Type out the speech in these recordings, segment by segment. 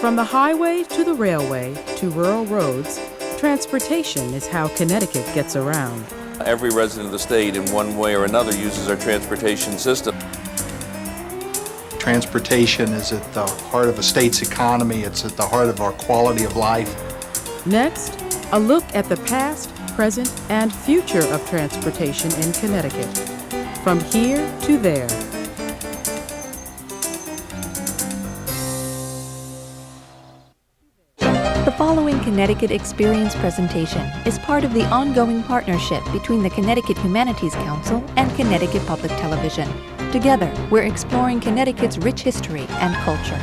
From the highway to the railway to rural roads, transportation is how Connecticut gets around. Every resident of the state, in one way or another, uses our transportation system. Transportation is at the heart of a state's economy. It's at the heart of our quality of life. Next, a look at the past, present, and future of transportation in Connecticut. From here to there. The following Connecticut Experience presentation is part of the ongoing partnership between the Connecticut Humanities Council and Connecticut Public Television. Together, we're exploring Connecticut's rich history and culture.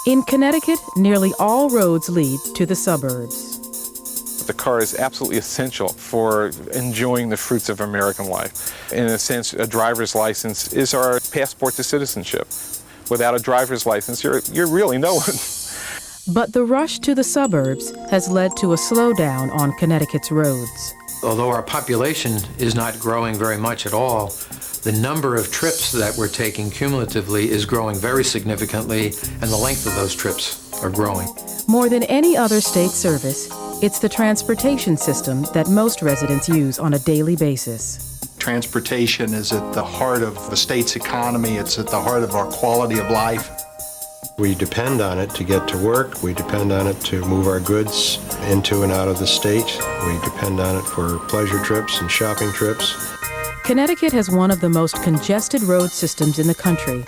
In Connecticut, nearly all roads lead to the suburbs. The car is absolutely essential for enjoying the fruits of American life. In a sense, a driver's license is our passport to citizenship. Without a driver's license, you're really no one. But the rush to the suburbs has led to a slowdown on Connecticut's roads. Although our population is not growing very much at all, the number of trips that we're taking cumulatively is growing very significantly, and the length of those trips are growing. More than any other state service, it's the transportation system that most residents use on a daily basis. Transportation is at the heart of the state's economy. It's at the heart of our quality of life. We depend on it to get to work. We depend on it to move our goods into and out of the state. We depend on it for pleasure trips and shopping trips. Connecticut has one of the most congested road systems in the country,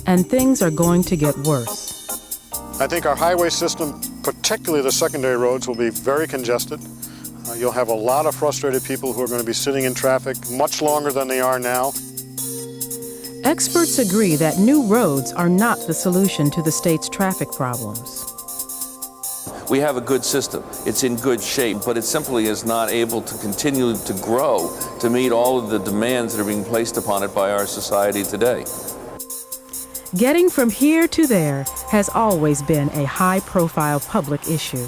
and things are going to get worse. I think our highway system, particularly the secondary roads, will be very congested. You'll have a lot of frustrated people who are going to be sitting in traffic much longer than they are now. Experts agree that new roads are not the solution to the state's traffic problems. We have a good system. It's in good shape, but it simply is not able to continue to grow to meet all of the demands that are being placed upon it by our society today. Getting from here to there has always been a high-profile public issue.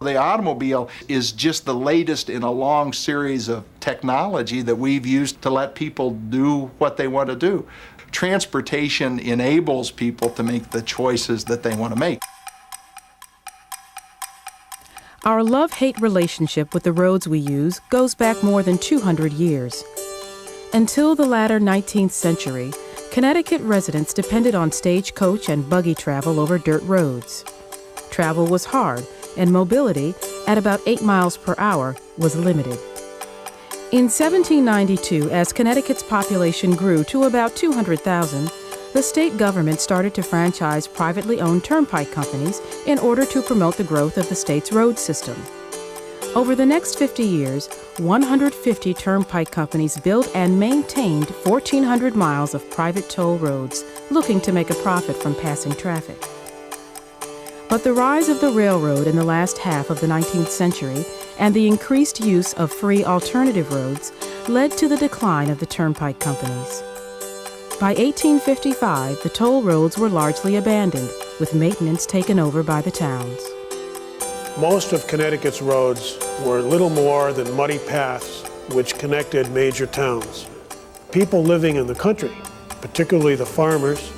The automobile is just the latest in a long series of technology that we've used to let people do what they want to do. Transportation enables people to make the choices that they want to make. Our love-hate relationship with the roads we use goes back more than 200 years. Until the latter 19th century, Connecticut residents depended on stagecoach and buggy travel over dirt roads. Travel was hard, and mobility, at about 8 miles per hour, was limited. In 1792, as Connecticut's population grew to about 200,000, the state government started to franchise privately owned turnpike companies in order to promote the growth of the state's road system. Over the next 50 years, 150 turnpike companies built and maintained 1,400 miles of private toll roads, looking to make a profit from passing traffic. But the rise of the railroad in the last half of the 19th century and the increased use of free alternative roads led to the decline of the turnpike companies. By 1855, the toll roads were largely abandoned, with maintenance taken over by the towns. Most of Connecticut's roads were little more than muddy paths which connected major towns. People living in the country, particularly the farmers,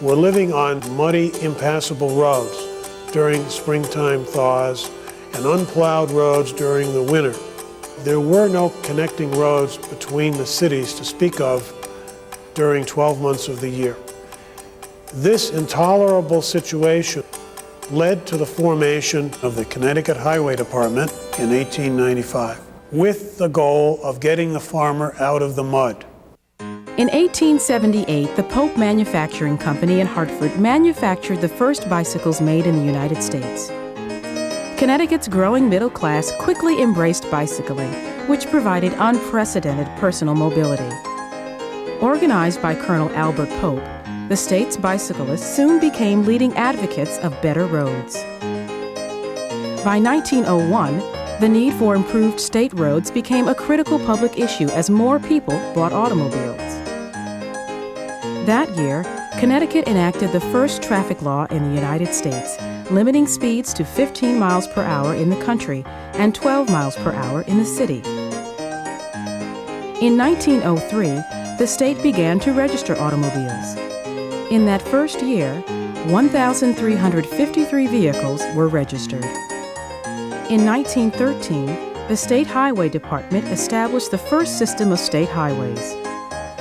were living on muddy, impassable roads during springtime thaws and unplowed roads during the winter. There were no connecting roads between the cities to speak of during 12 months of the year. This intolerable situation led to the formation of the Connecticut Highway Department in 1895, with the goal of getting the farmer out of the mud. In 1878, the Pope Manufacturing Company in Hartford manufactured the first bicycles made in the United States. Connecticut's growing middle class quickly embraced bicycling, which provided unprecedented personal mobility. Organized by Colonel Albert Pope, the state's bicyclists soon became leading advocates of better roads. By 1901, the need for improved state roads became a critical public issue as more people bought automobiles. That year, Connecticut enacted the first traffic law in the United States, limiting speeds to 15 miles per hour in the country and 12 miles per hour in the city. In 1903, the state began to register automobiles. In that first year, 1,353 vehicles were registered. In 1913, the State Highway Department established the first system of state highways.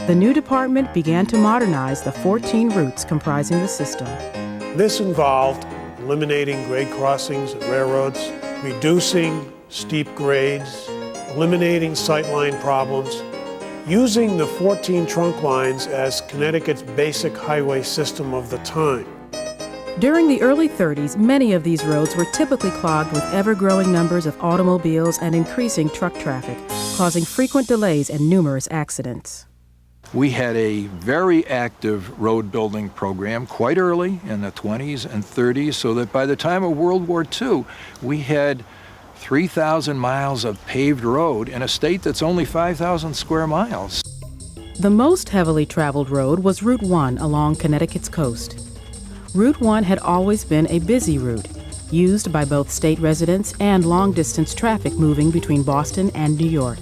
The new department began to modernize the 14 routes comprising the system. This involved eliminating grade crossings at railroads, reducing steep grades, eliminating sightline problems, using the 14 trunk lines as Connecticut's basic highway system of the time. During the early 30s, many of these roads were typically clogged with ever-growing numbers of automobiles and increasing truck traffic, causing frequent delays and numerous accidents. We had a very active road building program quite early in the 20s and 30s, so that by the time of World War II, we had 3,000 miles of paved road in a state that's only 5,000 square miles. The most heavily traveled road was Route 1 along Connecticut's coast. Route 1 had always been a busy route, used by both state residents and long-distance traffic moving between Boston and New York.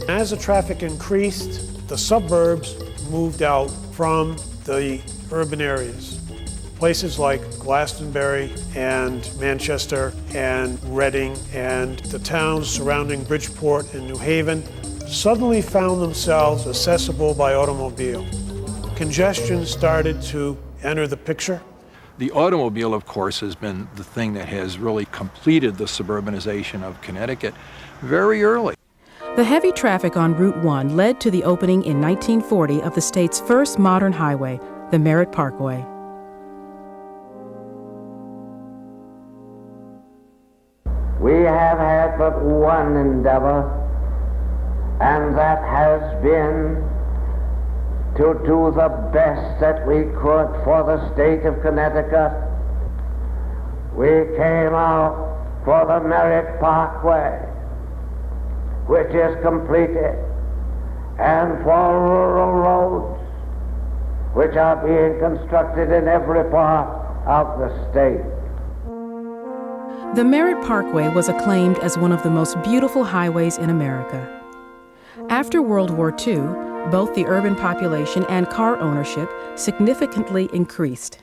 As the traffic increased, the suburbs moved out from the urban areas. Places like Glastonbury and Manchester and Reading and the towns surrounding Bridgeport and New Haven suddenly found themselves accessible by automobile. Congestion started to enter the picture. The automobile, of course, has been the thing that has really completed the suburbanization of Connecticut very early. The heavy traffic on Route 1 led to the opening in 1940 of the state's first modern highway, the Merritt Parkway. We have had but one endeavor, and that has been to do the best that we could for the state of Connecticut. We came out for the Merritt Parkway, which is completed, and for rural roads, which are being constructed in every part of the state. The Merritt Parkway was acclaimed as one of the most beautiful highways in America. After World War II, both the urban population and car ownership significantly increased.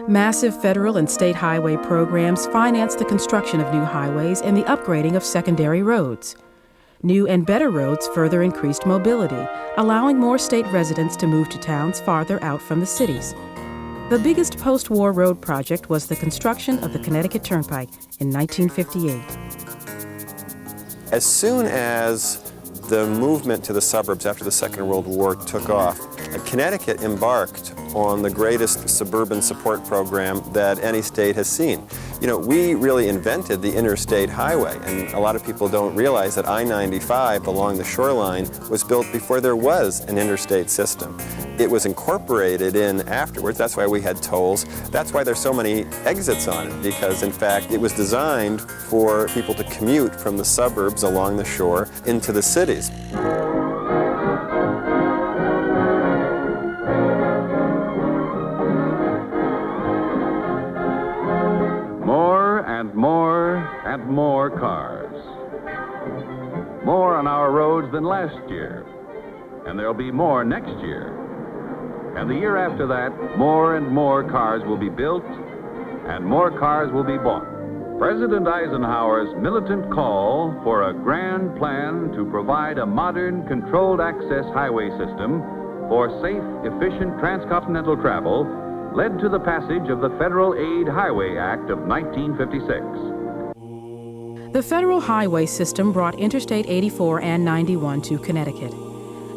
Massive federal and state highway programs financed the construction of new highways and the upgrading of secondary roads. New and better roads further increased mobility, allowing more state residents to move to towns farther out from the cities. The biggest post-war road project was the construction of the Connecticut Turnpike in 1958. As soon as the movement to the suburbs after the Second World War took off, Connecticut embarked on the greatest suburban support program that any state has seen. You know, we really invented the interstate highway, and a lot of people don't realize that I-95 along the shoreline was built before there was an interstate system. It was incorporated in afterwards. That's why we had tolls. That's why there's so many exits on it, because in fact it was designed for people to commute from the suburbs along the shore into the cities. More cars. More on our roads than last year. And there'll be more next year. And the year after that, more and more cars will be built and more cars will be bought. President Eisenhower's militant call for a grand plan to provide a modern, controlled access highway system for safe, efficient transcontinental travel led to the passage of the Federal Aid Highway Act of 1956. The federal highway system brought Interstate 84 and 91 to Connecticut.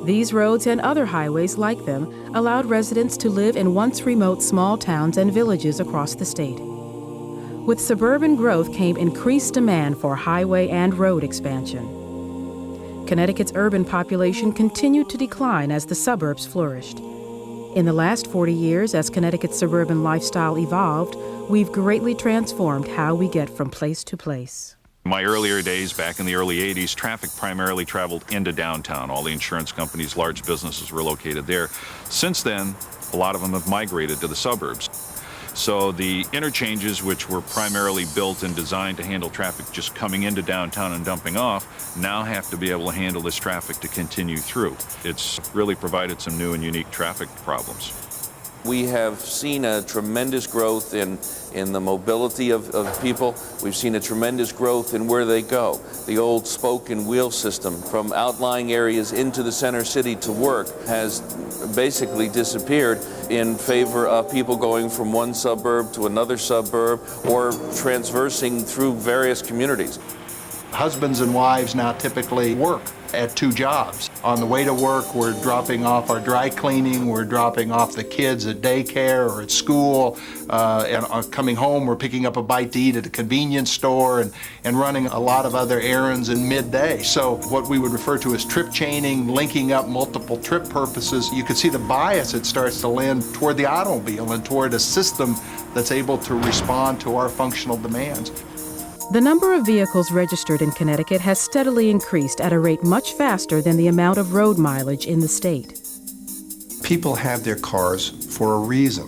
These roads and other highways like them allowed residents to live in once remote small towns and villages across the state. With suburban growth came increased demand for highway and road expansion. Connecticut's urban population continued to decline as the suburbs flourished. In the last 40 years, as Connecticut's suburban lifestyle evolved, we've greatly transformed how we get from place to place. In my earlier days, back in the early 80s, traffic primarily traveled into downtown. All the insurance companies, large businesses were located there. Since then, a lot of them have migrated to the suburbs. So the interchanges, which were primarily built and designed to handle traffic just coming into downtown and dumping off, now have to be able to handle this traffic to continue through. It's really provided some new and unique traffic problems. We have seen a tremendous growth in the mobility of people. We've seen a tremendous growth in where they go. The old spoke and wheel system from outlying areas into the center city to work has basically disappeared in favor of people going from one suburb to another suburb or transversing through various communities. Husbands and wives now typically work at 2 jobs. On the way to work, we're dropping off our dry cleaning, we're dropping off the kids at daycare or at school, and coming home, we're picking up a bite to eat at a convenience store and running a lot of other errands in midday. So what we would refer to as trip chaining, linking up multiple trip purposes, you can see the bias it starts to lend toward the automobile and toward a system that's able to respond to our functional demands. The number of vehicles registered in Connecticut has steadily increased at a rate much faster than the amount of road mileage in the state. People have their cars for a reason.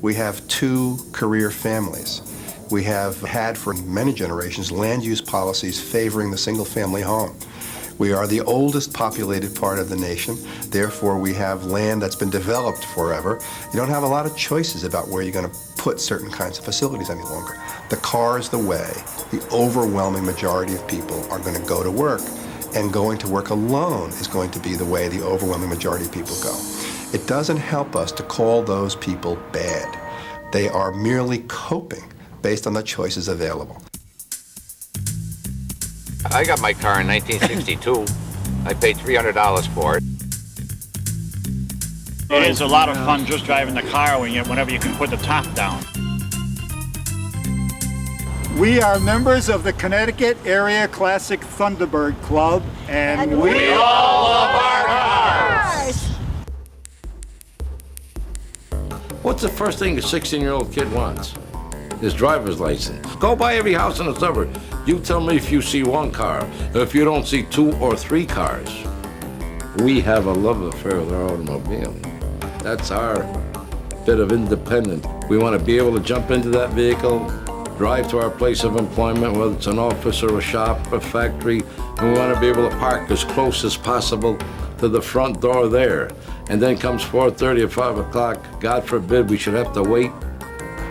We have 2 career families. We have had for many generations land use policies favoring the single-family home. We are the oldest populated part of the nation, therefore we have land that's been developed forever. You don't have a lot of choices about where you're going to put certain kinds of facilities any longer. The car is the way. The overwhelming majority of people are going to go to work, and going to work alone is going to be the way the overwhelming majority of people go. It doesn't help us to call those people bad. They are merely coping based on the choices available. I got my car in 1962. I paid $300 for it. It is a lot of fun just driving the car whenever you can put the top down. We are members of the Connecticut Area Classic Thunderbird Club, and we all love our cars! What's the first thing a 16-year-old kid wants? His driver's license. Go by every house in the suburb. You tell me if you see 1 car, if you don't see 2 or 3 cars. We have a love affair with our automobile. That's our bit of independence. We want to be able to jump into that vehicle, drive to our place of employment, whether it's an office or a shop, a factory, and we want to be able to park as close as possible to the front door there. And then comes 4:30 or 5 o'clock, God forbid we should have to wait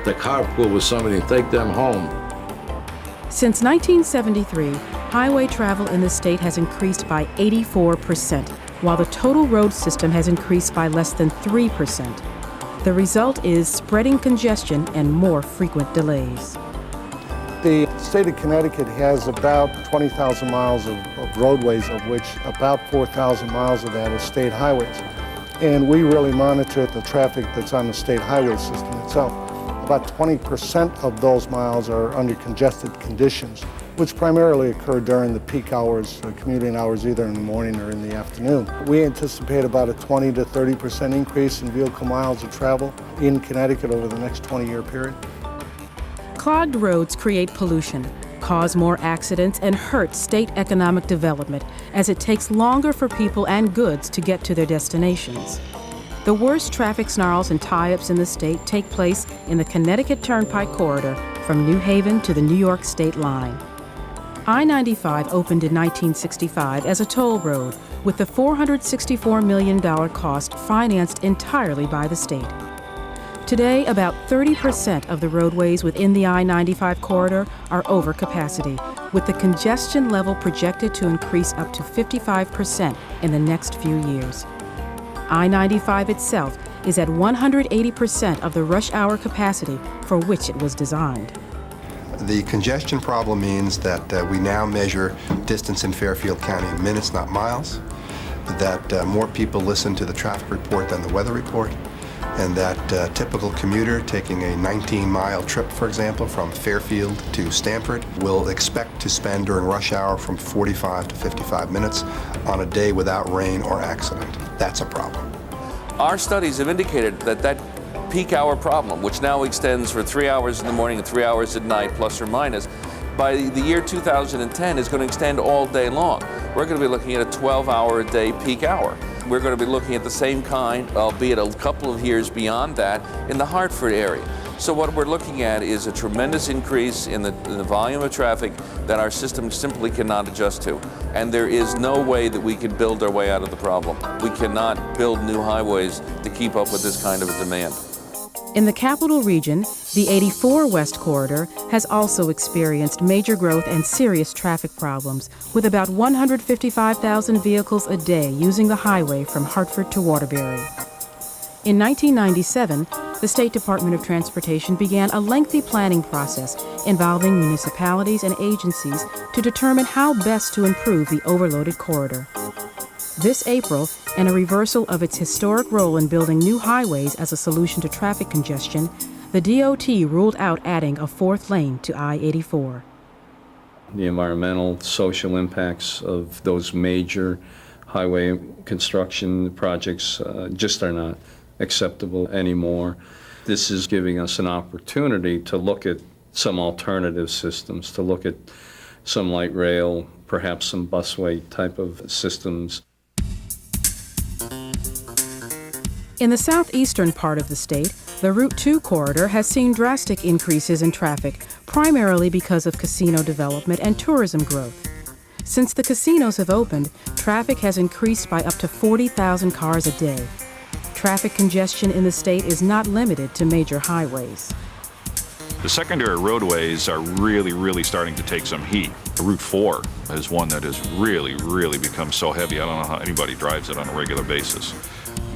the carpool with somebody and take them home. Since 1973, highway travel in the state has increased by 84%, while the total road system has increased by less than 3%. The result is spreading congestion and more frequent delays. The state of Connecticut has about 20,000 miles of roadways, of which about 4,000 miles of that is state highways. And we really monitor the traffic that's on the state highway system itself. About 20% of those miles are under congested conditions, which primarily occur during the peak hours, commuting hours, either in the morning or in the afternoon. We anticipate about a 20 to 30% increase in vehicle miles of travel in Connecticut over the next 20-year period. Clogged roads create pollution, cause more accidents, and hurt state economic development as it takes longer for people and goods to get to their destinations. The worst traffic snarls and tie-ups in the state take place in the Connecticut Turnpike corridor from New Haven to the New York state line. I-95 opened in 1965 as a toll road with the $464 million cost financed entirely by the state. Today, about 30% of the roadways within the I-95 corridor are over capacity, with the congestion level projected to increase up to 55% in the next few years. I-95 itself is at 180% of the rush hour capacity for which it was designed. The congestion problem means that we now measure distance in Fairfield County in minutes, not miles, that more people listen to the traffic report than the weather report, and that typical commuter taking a 19-mile trip, for example, from Fairfield to Stamford will expect to spend during rush hour from 45 to 55 minutes on a day without rain or accident. That's a problem. Our studies have indicated that peak hour problem, which now extends for 3 hours in the morning and 3 hours at night, plus or minus, by the year 2010 is going to extend all day long. We're going to be looking at a 12-hour-a-day peak hour. We're going to be looking at the same kind, albeit a couple of years beyond that, in the Hartford area. So what we're looking at is a tremendous increase in the volume of traffic that our system simply cannot adjust to. And there is no way that we can build our way out of the problem. We cannot build new highways to keep up with this kind of a demand. In the capital region, the 84 West Corridor has also experienced major growth and serious traffic problems, with about 155,000 vehicles a day using the highway from Hartford to Waterbury. In 1997, the State Department of Transportation began a lengthy planning process involving municipalities and agencies to determine how best to improve the overloaded corridor. This April, in a reversal of its historic role in building new highways as a solution to traffic congestion, the DOT ruled out adding a fourth lane to I-84. The environmental, social impacts of those major highway construction projects just are not acceptable anymore. This is giving us an opportunity to look at some alternative systems, to look at some light rail, perhaps some busway type of systems. In the southeastern part of the state, the Route 2 corridor has seen drastic increases in traffic, primarily because of casino development and tourism growth. Since the casinos have opened, traffic has increased by up to 40,000 cars a day. Traffic congestion in the state is not limited to major highways. The secondary roadways are really starting to take some heat. Route 4 is one that has really become so heavy. I don't know how anybody drives it on a regular basis.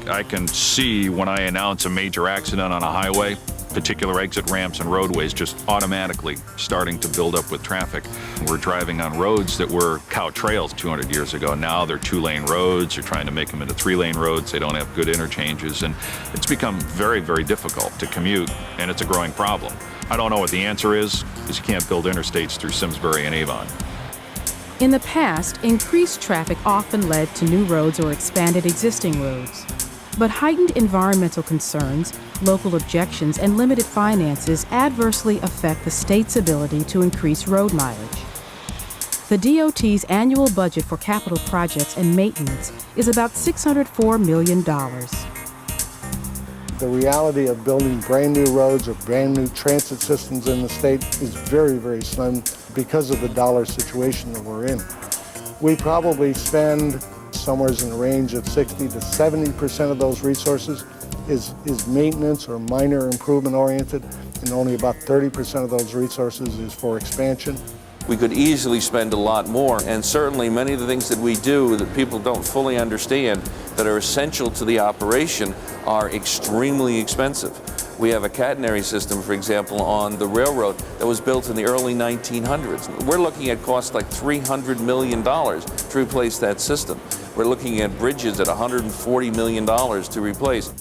I can see when I announce a major accident on a highway, particular exit ramps and roadways just automatically starting to build up with traffic. We're driving on roads that were cow trails 200 years ago. Now they're 2-lane roads. You're trying to make them into 3-lane roads. They don't have good interchanges, and it's become very difficult to commute, and it's a growing problem. I don't know what the answer is, because you can't build interstates through Simsbury and Avon. In the past, increased traffic often led to new roads or expanded existing roads. But heightened environmental concerns, local objections, and limited finances adversely affect the state's ability to increase road mileage. The DOT's annual budget for capital projects and maintenance is about $604 million. The reality of building brand new roads or brand new transit systems in the state is very slim because of the dollar situation that we're in. We probably spend somewhere in the range of 60 to 70% of those resources is maintenance or minor improvement oriented, and only about 30% of those resources is for expansion. We could easily spend a lot more, and certainly many of the things that we do that people don't fully understand that are essential to the operation are extremely expensive. We have a catenary system, for example, on the railroad that was built in the early 1900s. We're looking at costs like $300 million to replace that system. We're looking at bridges at $140 million to replace.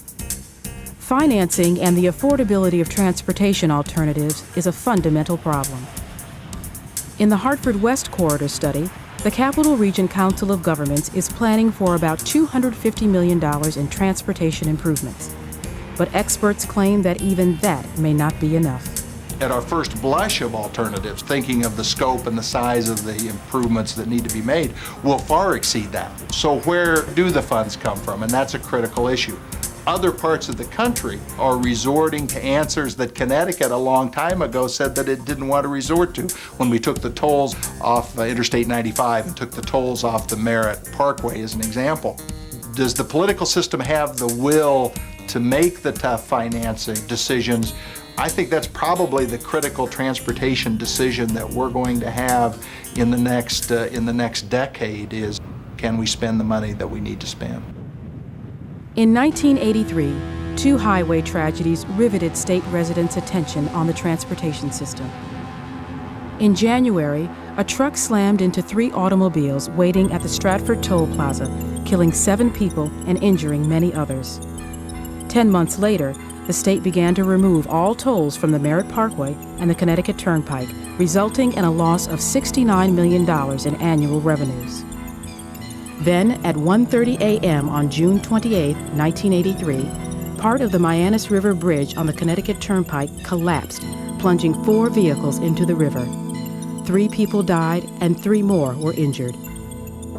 Financing and the affordability of transportation alternatives is a fundamental problem. In the Hartford West Corridor study, the Capital Region Council of Governments is planning for about $250 million in transportation improvements. But experts claim that even that may not be enough. At our first blush of alternatives, thinking of the scope and the size of the improvements that need to be made, will far exceed that. So where do the funds come from? And that's a critical issue. Other parts of the country are resorting to answers that Connecticut a long time ago said that it didn't want to resort to when we took the tolls off Interstate 95 and took the tolls off the Merritt Parkway as an example. Does the political system have the will to make the tough financing decisions? I think that's probably the critical transportation decision that we're going to have in the next decade is, can we spend the money that we need to spend? In 1983, 2 highway tragedies riveted state residents' attention on the transportation system. In January, a truck slammed into 3 automobiles waiting at the Stratford Toll Plaza, killing 7 people and injuring many others. 10 months later, the state began to remove all tolls from the Merritt Parkway and the Connecticut Turnpike, resulting in a loss of $69 million in annual revenues. Then, at 1:30 a.m. on June 28, 1983, part of the Mianus River Bridge on the Connecticut Turnpike collapsed, plunging 4 vehicles into the river. 3 people died and 3 more were injured.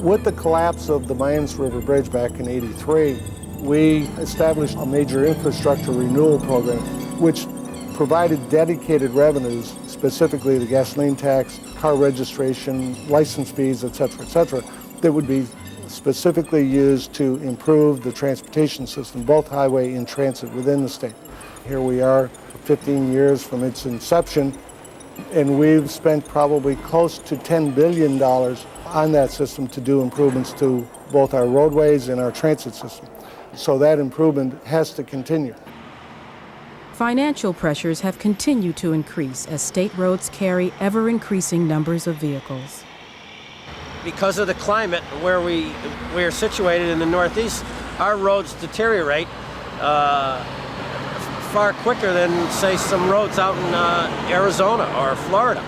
With the collapse of the Mianus River Bridge back in '83, we established a major infrastructure renewal program, which provided dedicated revenues, specifically the gasoline tax, car registration, license fees, et cetera, that would be specifically used to improve the transportation system, both highway and transit within the state. Here we are, 15 years from its inception, and we've spent probably close to $10 billion on that system to do improvements to both our roadways and our transit system. So that improvement has to continue. Financial pressures have continued to increase as state roads carry ever-increasing numbers of vehicles. Because of the climate where we're situated in the Northeast, our roads deteriorate far quicker than, say, some roads out in Arizona or Florida.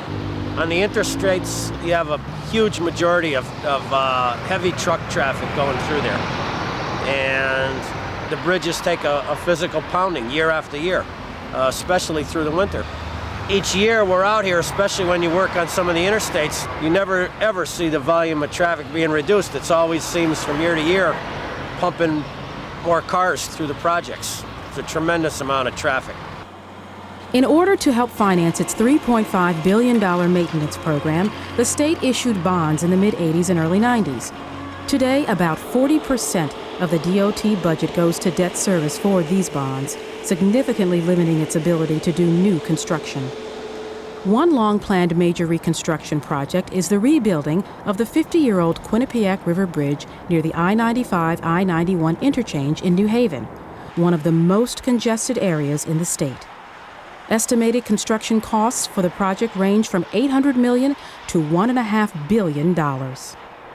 On the interstates, you have a huge majority of heavy truck traffic going through there. And the bridges take a physical pounding year after year, especially through the winter. Each year we're out here, especially when you work on some of the interstates, you never ever see the volume of traffic being reduced. It always seems from year to year pumping more cars through the projects. It's a tremendous amount of traffic. In order to help finance its $3.5 billion maintenance program, the state issued bonds in the mid-'80s and early '90s. Today, about 40% of the DOT budget goes to debt service for these bonds, significantly limiting its ability to do new construction. One long-planned major reconstruction project is the rebuilding of the 50-year-old Quinnipiac River Bridge near the I-95-I-91 interchange in New Haven, one of the most congested areas in the state. Estimated construction costs for the project range from $800 million to $1.5 billion.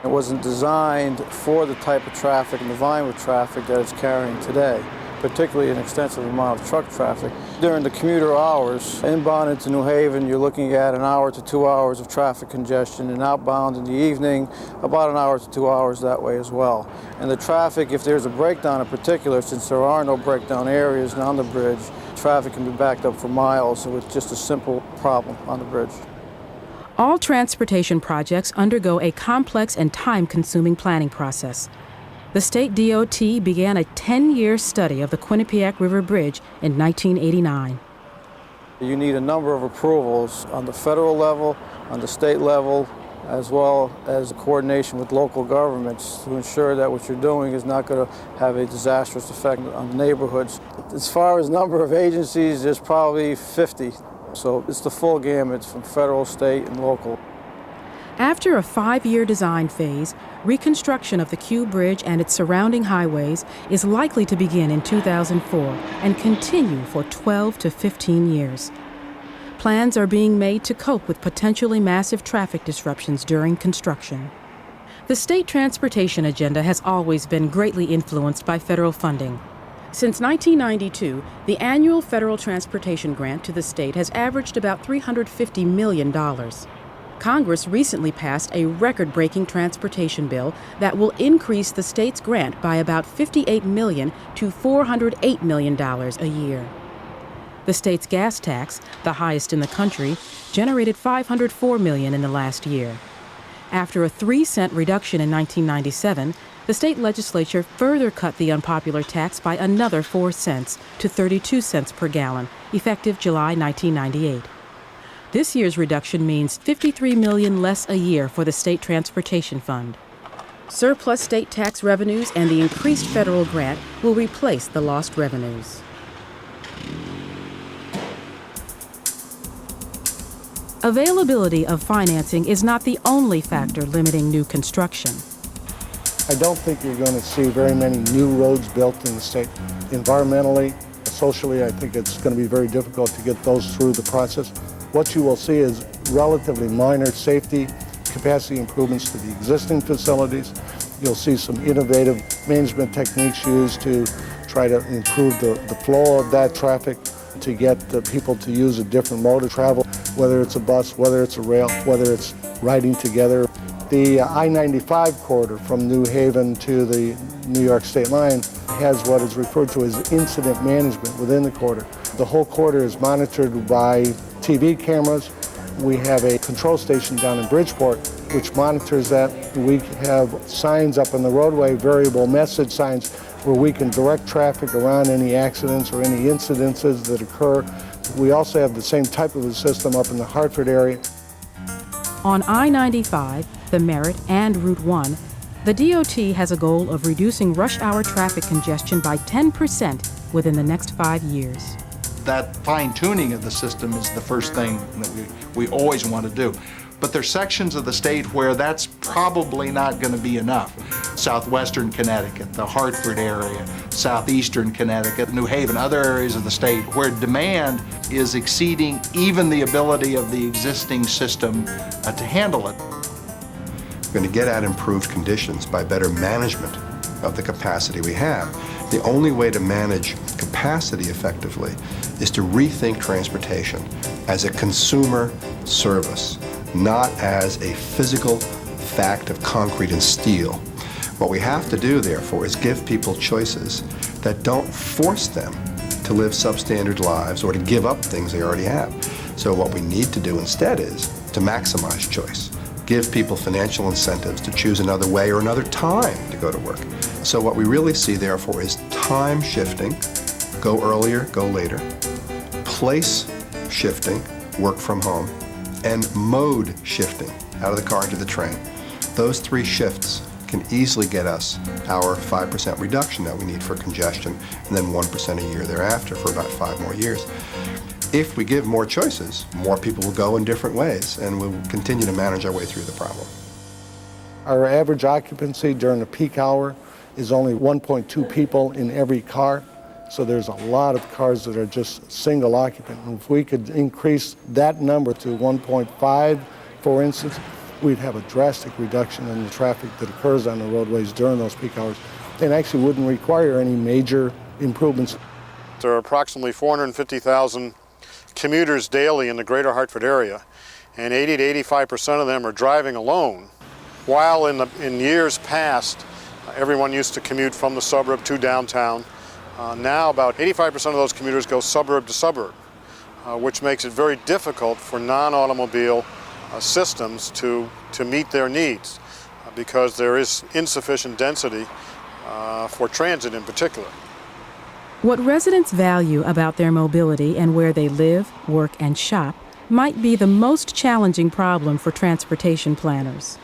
It wasn't designed for the type of traffic and the volume of traffic that it's carrying today, particularly an extensive amount of truck traffic. During the commuter hours, inbound into New Haven, you're looking at an hour to 2 hours of traffic congestion, and outbound in the evening, about an hour to 2 hours that way as well. And the traffic, if there's a breakdown in particular, since there are no breakdown areas on the bridge, traffic can be backed up for miles, so it's just a simple problem on the bridge. All transportation projects undergo a complex and time-consuming planning process. The state DOT began a 10-year study of the Quinnipiac River Bridge in 1989. You need a number of approvals on the federal level, on the state level, as well as coordination with local governments to ensure that what you're doing is not going to have a disastrous effect on the neighborhoods. As far as number of agencies, there's probably 50. So it's the full gamut from federal, state, and local. After a 5-year design phase, reconstruction of the Q Bridge and its surrounding highways is likely to begin in 2004 and continue for 12 to 15 years. Plans are being made to cope with potentially massive traffic disruptions during construction. The state transportation agenda has always been greatly influenced by federal funding. Since 1992, the annual federal transportation grant to the state has averaged about $350 million. Congress recently passed a record-breaking transportation bill that will increase the state's grant by about $58 million to $408 million a year. The state's gas tax, the highest in the country, generated $504 million in the last year. After a 3-cent reduction in 1997, the state legislature further cut the unpopular tax by another 4 cents to 32 cents per gallon, effective July 1998. This year's reduction means $53 million less a year for the state transportation fund. Surplus state tax revenues and the increased federal grant will replace the lost revenues. Availability of financing is not the only factor limiting new construction. I don't think you're going to see very many new roads built in the state. Environmentally, socially, I think it's going to be very difficult to get those through the process. What you will see is relatively minor safety, capacity improvements to the existing facilities. You'll see some innovative management techniques used to try to improve the flow of that traffic, to get the people to use a different mode of travel, whether it's a bus, whether it's a rail, whether it's riding together. The I-95 corridor from New Haven to the New York state line has what is referred to as incident management within the corridor. The whole corridor is monitored by TV cameras. We have a control station down in Bridgeport which monitors that. We have signs up on the roadway, variable message signs, where we can direct traffic around any accidents or any incidences that occur We also have the same type of a system up in the Hartford area. On I-95, the Merritt, and Route 1, the DOT has a goal of reducing rush hour traffic congestion by 10% within the next 5 years. That fine-tuning of the system is the first thing that we always want to do. But there's sections of the state where that's probably not going to be enough. Southwestern Connecticut, the Hartford area, southeastern Connecticut, New Haven, other areas of the state where demand is exceeding even the ability of the existing system to handle it. We're going to get at improved conditions by better management of the capacity we have. The only way to manage capacity effectively is to rethink transportation as a consumer service, not as a physical fact of concrete and steel. What we have to do, therefore, is give people choices that don't force them to live substandard lives or to give up things they already have. So what we need to do instead is to maximize choice. Give people financial incentives to choose another way or another time to go to work. So what we really see, therefore, is time shifting, go earlier, go later, place shifting, work from home, and mode shifting, out of the car into the train. Those three shifts can easily get us our 5% reduction that we need for congestion, and then 1% a year thereafter for about 5 more years. If we give more choices, more people will go in different ways, and we'll continue to manage our way through the problem. Our average occupancy during the peak hour is only 1.2 people in every car. So there's a lot of cars that are just single occupant. And if we could increase that number to 1.5, for instance, we'd have a drastic reduction in the traffic that occurs on the roadways during those peak hours, and actually wouldn't require any major improvements. There are approximately 450,000 commuters daily in the greater Hartford area, and 80 to 85% of them are driving alone. While in years past, everyone used to commute from the suburb to downtown. Now about 85% of those commuters go suburb to suburb, which makes it very difficult for non-automobile systems to meet their needs because there is insufficient density for transit in particular. What residents value about their mobility and where they live, work, and shop might be the most challenging problem for transportation planners.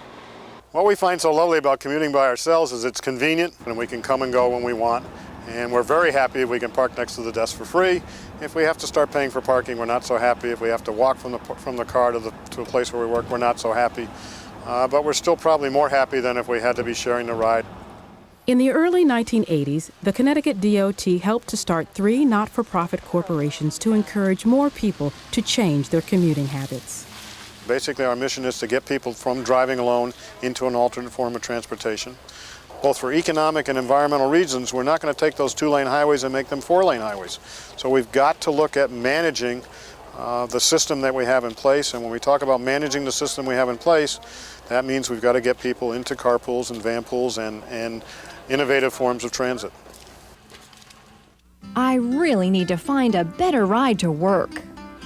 What we find so lovely about commuting by ourselves is it's convenient and we can come and go when we want. And we're very happy if we can park next to the desk for free. If we have to start paying for parking, we're not so happy. If we have to walk from the car to a place where we work, we're not so happy. But we're still probably more happy than if we had to be sharing the ride. In the early 1980s, the Connecticut DOT helped to start 3 not-for-profit corporations to encourage more people to change their commuting habits. Basically, our mission is to get people from driving alone into an alternate form of transportation. Both for economic and environmental reasons, we're not going to take those 2-lane highways and make them 4-lane highways. So we've got to look at managing the system that we have in place. And when we talk about managing the system we have in place, that means we've got to get people into carpools and van pools and innovative forms of transit. I really need to find a better ride to work.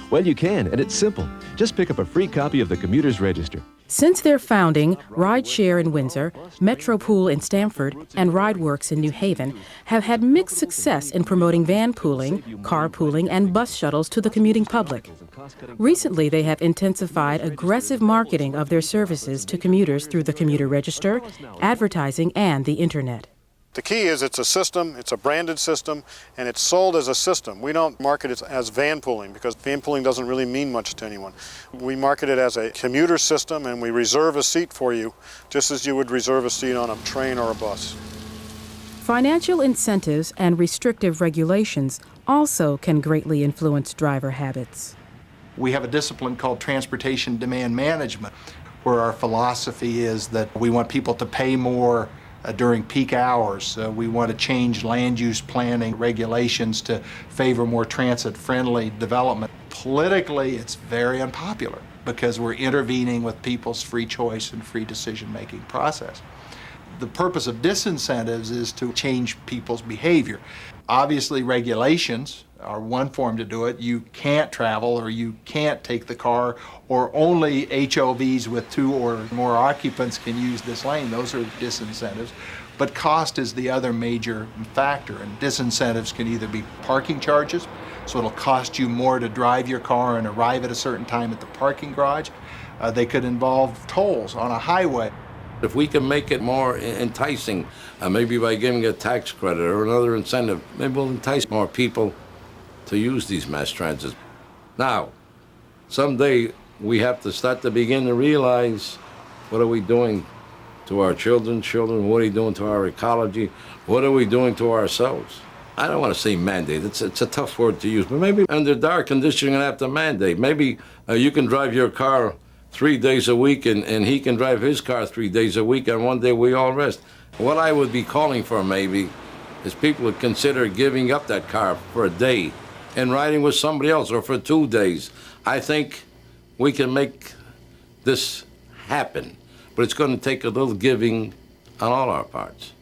Well, you can, and it's simple. Just pick up a free copy of the Commuter's Register. Since their founding, Rideshare in Windsor, Metropool in Stamford, and RideWorks in New Haven have had mixed success in promoting van pooling, carpooling, and bus shuttles to the commuting public. Recently, they have intensified aggressive marketing of their services to commuters through the Commuter Register, advertising, and the Internet. The key is it's a system, it's a branded system, and it's sold as a system. We don't market it as van pooling because van pooling doesn't really mean much to anyone. We market it as a commuter system, and we reserve a seat for you just as you would reserve a seat on a train or a bus. Financial incentives and restrictive regulations also can greatly influence driver habits. We have a discipline called transportation demand management, where our philosophy is that we want people to pay more during peak hours. We want to change land use planning regulations to favor more transit-friendly development. Politically, it's very unpopular because we're intervening with people's free choice and free decision-making process. The purpose of disincentives is to change people's behavior. Obviously, regulations are one form to do it. You can't travel, or you can't take the car, or only HOVs with 2 or more occupants can use this lane. Those are disincentives. But cost is the other major factor, and disincentives can either be parking charges, so it'll cost you more to drive your car and arrive at a certain time at the parking garage. They could involve tolls on a highway. If we can make it more enticing, maybe by giving a tax credit or another incentive, maybe we'll entice more people to use these mass transits. Now, someday we have to begin to realize, what are we doing to our children? What are we doing to our ecology? What are we doing to ourselves? I don't want to say mandate. It's a tough word to use, but maybe under dire conditions you're going to have to mandate. Maybe you can drive your car 3 days a week, and he can drive his car 3 days a week, and one day we all rest. What I would be calling for maybe is people would consider giving up that car for a day and riding with somebody else, or for 2 days. I think we can make this happen, but it's going to take a little giving on all our parts.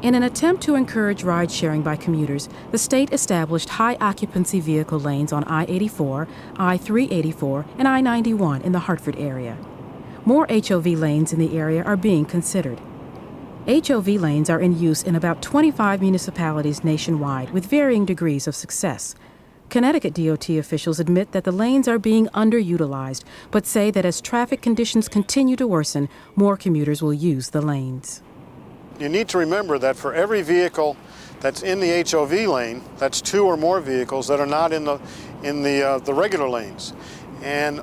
In an attempt to encourage ride-sharing by commuters, the state established high-occupancy vehicle lanes on I-84, I-384, and I-91 in the Hartford area. More HOV lanes in the area are being considered. HOV lanes are in use in about 25 municipalities nationwide with varying degrees of success. Connecticut DOT officials admit that the lanes are being underutilized, but say that as traffic conditions continue to worsen, more commuters will use the lanes. You need to remember that for every vehicle that's in the HOV lane, that's 2 or more vehicles that are not in the regular lanes. And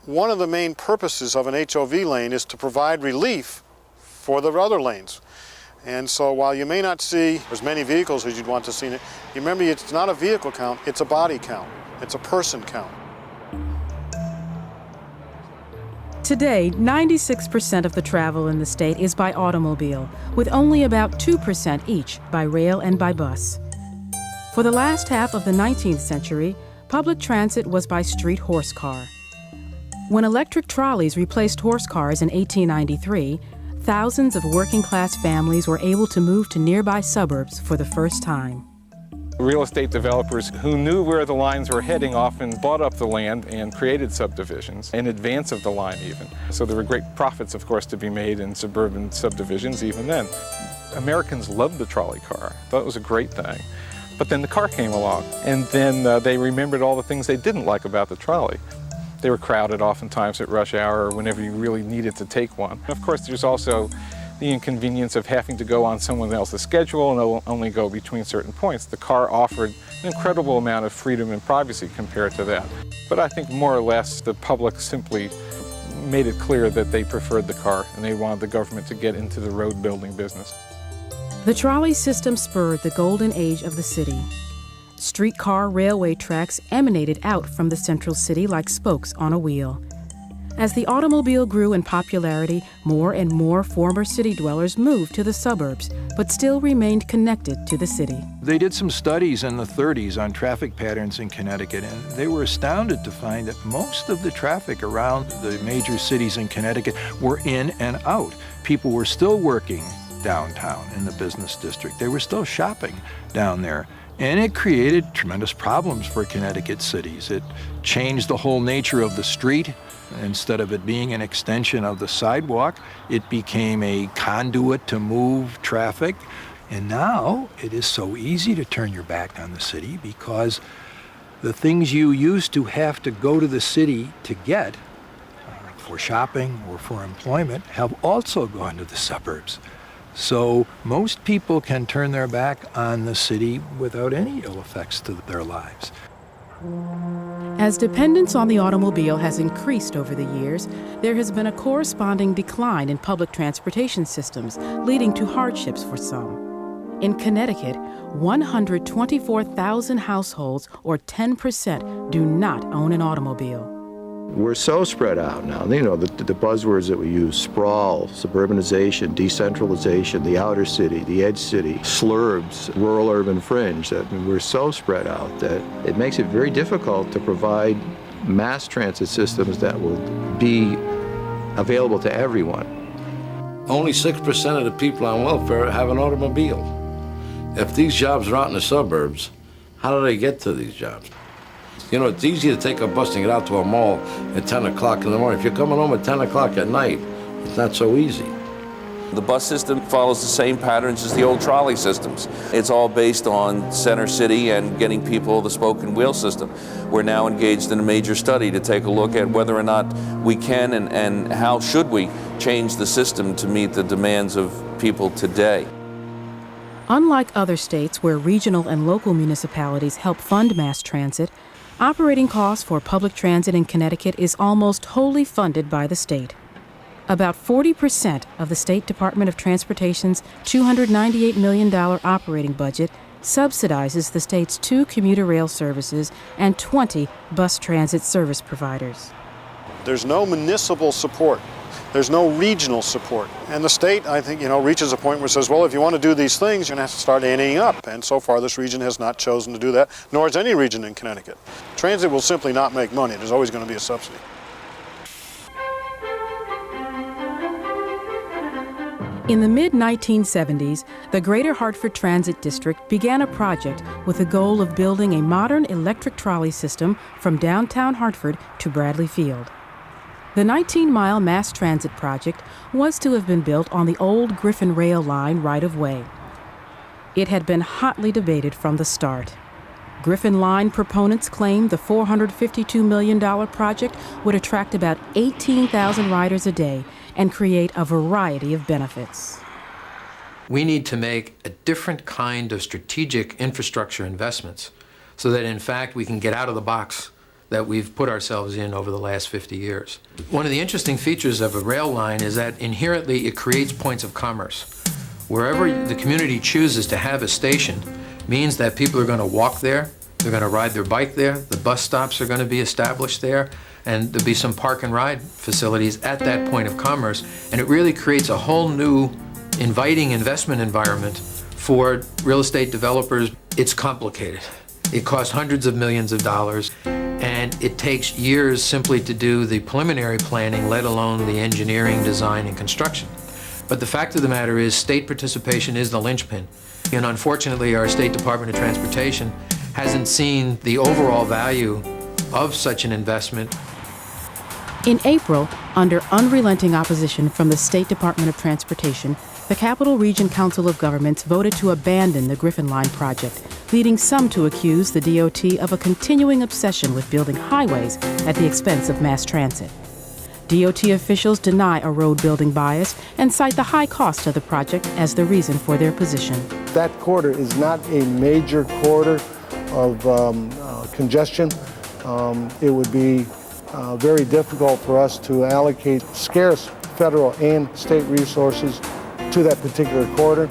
one of the main purposes of an HOV lane is to provide relief for the other lanes. And so while you may not see as many vehicles as you'd want to see, you remember it's not a vehicle count, it's a body count, it's a person count. Today, 96% of the travel in the state is by automobile, with only about 2% each by rail and by bus. For the last half of the 19th century, public transit was by street horse car. When electric trolleys replaced horse cars in 1893, thousands of working-class families were able to move to nearby suburbs for the first time. Real estate developers who knew where the lines were heading often bought up the land and created subdivisions in advance of the line even. So there were great profits, of course, to be made in suburban subdivisions even then. Americans loved the trolley car. Thought it was a great thing. But then the car came along, and then they remembered all the things they didn't like about the trolley. They were crowded oftentimes at rush hour or whenever you really needed to take one. Of course, there's also the inconvenience of having to go on someone else's schedule and only go between certain points. The car offered an incredible amount of freedom and privacy compared to that. But I think more or less the public simply made it clear that they preferred the car and they wanted the government to get into the road building business. The trolley system spurred the golden age of the city. Streetcar railway tracks emanated out from the central city like spokes on a wheel. As the automobile grew in popularity, more and more former city dwellers moved to the suburbs, but still remained connected to the city. They did some studies in the 30s on traffic patterns in Connecticut, and they were astounded to find that most of the traffic around the major cities in Connecticut were in and out. People were still working downtown in the business district. They were still shopping down there. And it created tremendous problems for Connecticut cities. It changed the whole nature of the street. Instead of it being an extension of the sidewalk, it became a conduit to move traffic. And now it is so easy to turn your back on the city because the things you used to have to go to the city to get for shopping or for employment have also gone to the suburbs. So most people can turn their back on the city without any ill effects to their lives. As dependence on the automobile has increased over the years, there has been a corresponding decline in public transportation systems, leading to hardships for some. In Connecticut, 124,000 households, or 10%, do not own an automobile. We're so spread out now. You know, the buzzwords that we use: sprawl, suburbanization, decentralization, the outer city, the edge city, slurbs, rural-urban fringe. I mean, we're so spread out that it makes it very difficult to provide mass transit systems that will be available to everyone. Only 6% of the people on welfare have an automobile. If these jobs are out in the suburbs, how do they get to these jobs? You know, it's easy to take a bus and get out to a mall at 10 o'clock in the morning. If you're coming home at 10 o'clock at night, it's not so easy. The bus system follows the same patterns as the old trolley systems. It's all based on Center City and getting people the spoke and wheel system. We're now engaged in a major study to take a look at whether or not we can and how should we change the system to meet the demands of people today. Unlike other states where regional and local municipalities help fund mass transit, operating costs for public transit in Connecticut is almost wholly funded by the state. About 40% of the State Department of Transportation's $298 million operating budget subsidizes the state's 2 commuter rail services and 20 bus transit service providers. There's no municipal support. There's no regional support. And the state, I think, reaches a point where it says, well, if you want to do these things, you're going to have to start anteing up. And so far, this region has not chosen to do that, nor has any region in Connecticut. Transit will simply not make money. There's always going to be a subsidy. In the mid-1970s, the Greater Hartford Transit District began a project with the goal of building a modern electric trolley system from downtown Hartford to Bradley Field. The 19-mile mass transit project was to have been built on the old Griffin rail line right-of-way. It had been hotly debated from the start. Griffin Line proponents claimed the $452 million project would attract about 18,000 riders a day and create a variety of benefits. We need to make a different kind of strategic infrastructure investments so that, in fact, we can get out of the box that we've put ourselves in over the last 50 years. One of the interesting features of a rail line is that inherently it creates points of commerce. Wherever the community chooses to have a station means that people are going to walk there, they're going to ride their bike there, the bus stops are going to be established there, and there'll be some park and ride facilities at that point of commerce, and it really creates a whole new inviting investment environment for real estate developers. It's complicated. It costs hundreds of millions of dollars, and it takes years simply to do the preliminary planning, let alone the engineering, design, and construction. But the fact of the matter is state participation is the linchpin. And unfortunately, our State Department of Transportation hasn't seen the overall value of such an investment. In April, under unrelenting opposition from the State Department of Transportation, the Capital Region Council of Governments voted to abandon the Griffin Line project, leading some to accuse the DOT of a continuing obsession with building highways at the expense of mass transit. DOT officials deny a road-building bias and cite the high cost of the project as the reason for their position. That corridor is not a major corridor of congestion. It would be very difficult for us to allocate scarce federal and state resources to that particular corridor.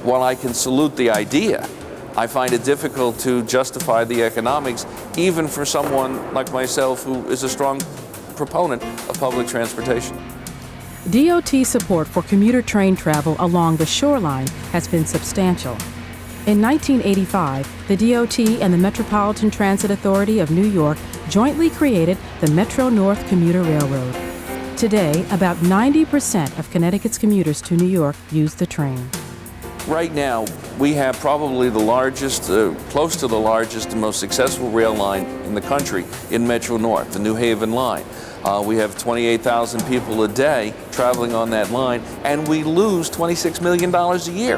While I can salute the idea, I find it difficult to justify the economics, even for someone like myself who is a strong proponent of public transportation. DOT support for commuter train travel along the shoreline has been substantial. In 1985, the DOT and the Metropolitan Transit Authority of New York jointly created the Metro-North Commuter Railroad. Today, about 90% of Connecticut's commuters to New York use the train. Right now, we have probably the largest, close to the largest and most successful rail line in the country in Metro-North, the New Haven line. We have 28,000 people a day traveling on that line, and we lose $26 million a year.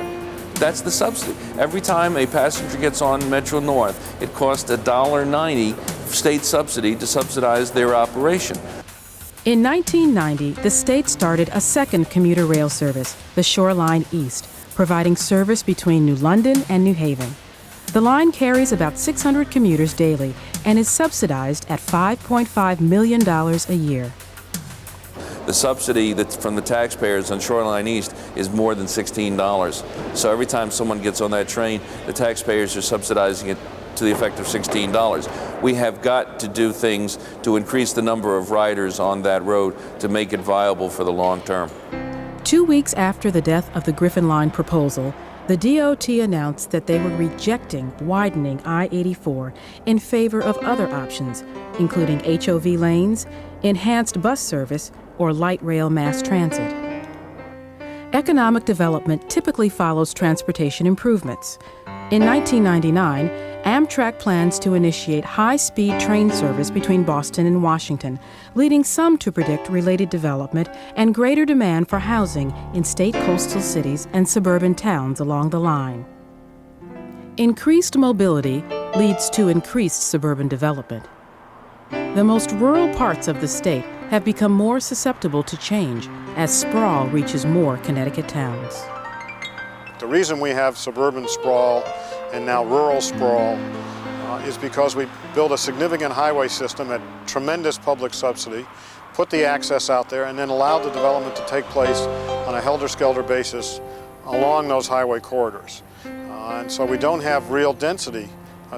That's the subsidy. Every time a passenger gets on Metro-North, it costs $1.90 state subsidy to subsidize their operation. In 1990, the state started a second commuter rail service, the Shoreline East, providing service between New London and New Haven. The line carries about 600 commuters daily and is subsidized at $5.5 million a year. The subsidy that's from the taxpayers on Shoreline East is more than $16. So every time someone gets on that train, the taxpayers are subsidizing it to the effect of $16. We have got to do things to increase the number of riders on that road to make it viable for the long term. 2 weeks after the death of the Griffin Line proposal, the DOT announced that they were rejecting widening I-84 in favor of other options, including HOV lanes, enhanced bus service, or light rail mass transit. Economic development typically follows transportation improvements. In 1999, Amtrak plans to initiate high-speed train service between Boston and Washington, leading some to predict related development and greater demand for housing in state coastal cities and suburban towns along the line. Increased mobility leads to increased suburban development. The most rural parts of the state have become more susceptible to change as sprawl reaches more Connecticut towns. The reason we have suburban sprawl and now rural sprawl is because we built a significant highway system at tremendous public subsidy, put the access out there, and then allowed the development to take place on a helter-skelter basis along those highway corridors. And so we don't have real density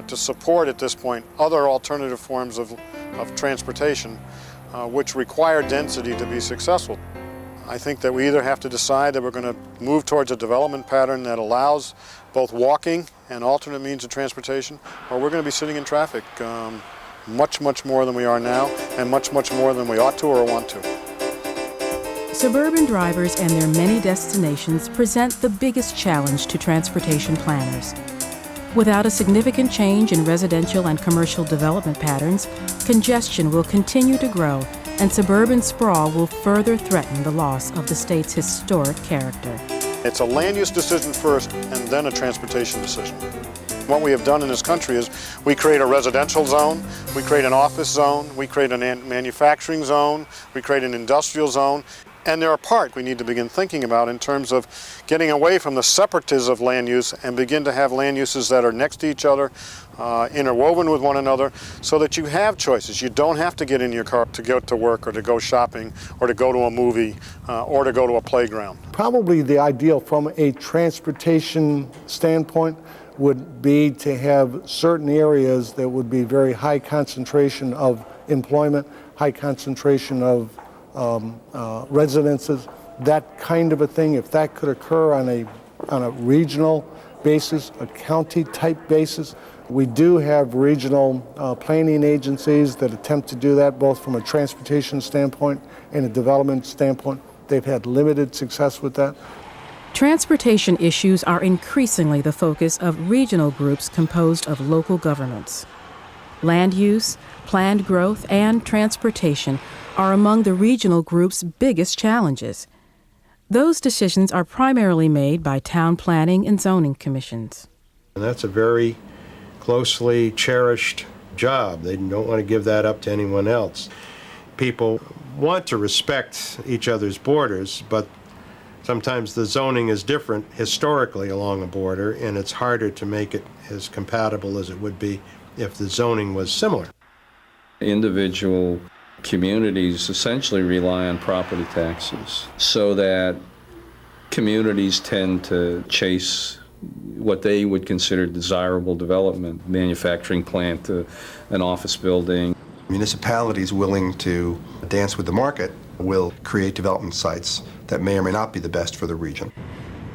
to support at this point other alternative forms of transportation which require density to be successful. I think that we either have to decide that we're going to move towards a development pattern that allows both walking and alternate means of transportation, or we're going to be sitting in traffic much, much more than we are now, and much, much more than we ought to or want to. Suburban drivers and their many destinations present the biggest challenge to transportation planners. Without a significant change in residential and commercial development patterns, congestion will continue to grow, and suburban sprawl will further threaten the loss of the state's historic character. It's a land use decision first and then a transportation decision. What we have done in this country is we create a residential zone, we create an office zone, we create a manufacturing zone, we create an industrial zone, and they're apart. We need to begin thinking about in terms of getting away from the separatism of land use and begin to have land uses that are next to each other, interwoven with one another, so that you have choices. You don't have to get in your car to go to work or to go shopping or to go to a movie or to go to a playground. Probably the ideal from a transportation standpoint would be to have certain areas that would be very high concentration of employment, high concentration of residences, that kind of a thing. If that could occur on a regional basis, a county type basis. We do have regional planning agencies that attempt to do that, both from a transportation standpoint and a development standpoint. They've had limited success with that. Transportation issues are increasingly the focus of regional groups composed of local governments. Land use, planned growth, and transportation are among the regional group's biggest challenges. Those decisions are primarily made by town planning and zoning commissions. And that's a very closely cherished job. They don't want to give that up to anyone else. People want to respect each other's borders, but sometimes the zoning is different historically along a border, and it's harder to make it as compatible as it would be if the zoning was similar. Individual communities essentially rely on property taxes, so that communities tend to chase what they would consider desirable development, manufacturing plant, an office building. Municipalities willing to dance with the market will create development sites that may or may not be the best for the region.